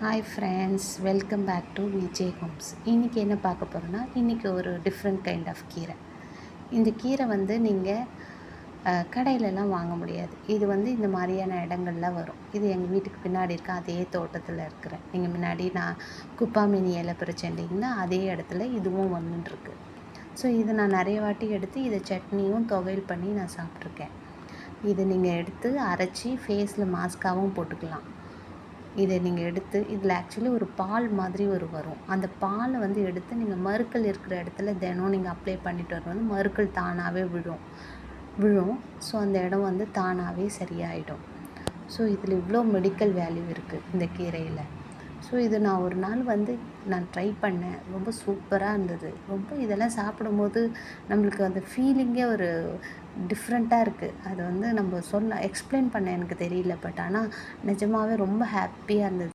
Hi friends, welcome back to VJ Homes. இன்றைக்கி என்ன பார்க்க போகிறோன்னா, இன்றைக்கி ஒரு டிஃப்ரெண்ட் கைண்ட் ஆஃப் கீரை. இந்த கீரை வந்து நீங்கள் கடையிலலாம் வாங்க முடியாது. இது வந்து இந்த மாதிரியான இடங்கள்ல வரும். இது எங்கள் வீட்டுக்கு பின்னாடி இருக்க அதே தோட்டத்தில் இருக்கிறேன். நீங்கள் முன்னாடி நான் குப்பாமேனி இலை பறிச்சேன் இல்லைங்களா, அதே இடத்துல இதுவும் வந்துட்டுருக்கு. ஸோ இதை நான் நிறைய வாட்டி எடுத்து இதை சட்னியும் துவையல் பண்ணி நான் சாப்பிட்ருக்கேன். இதை நீங்கள் எடுத்து அரைச்சி ஃபேஸில் மாஸ்காகவும் போட்டுக்கலாம். இதை நீங்கள் எடுத்து இதில் ஆக்சுவலி ஒரு பால் மாதிரி வரும். அந்த பாலை வந்து எடுத்து நீங்கள் மருக்கள் இருக்கிற இடத்துல தினம் நீங்கள் அப்ளை பண்ணிட்டு வரும்போது மருக்கள் தானாகவே விழும். ஸோ அந்த இடம் வந்து தானாகவே சரியாயிடும். ஸோ இதில் இவ்வளோ மெடிக்கல் வேல்யூ இருக்குது இந்த கீரையில். ஸோ இது நான் ஒரு நாள் வந்து நான் ட்ரை பண்ணேன். ரொம்ப சூப்பராக இருந்தது. ரொம்ப இதெல்லாம் சாப்பிடும்போது நம்மளுக்கு அந்த ஃபீலிங்கே ஒரு டிஃப்ரெண்ட்டாக இருக்குது. அது வந்து நம்ம எக்ஸ்பிளைன் பண்ண எனக்கு தெரியல. பட் ஆனால் நிஜமாகவே ரொம்ப ஹாப்பியாக இருந்தது.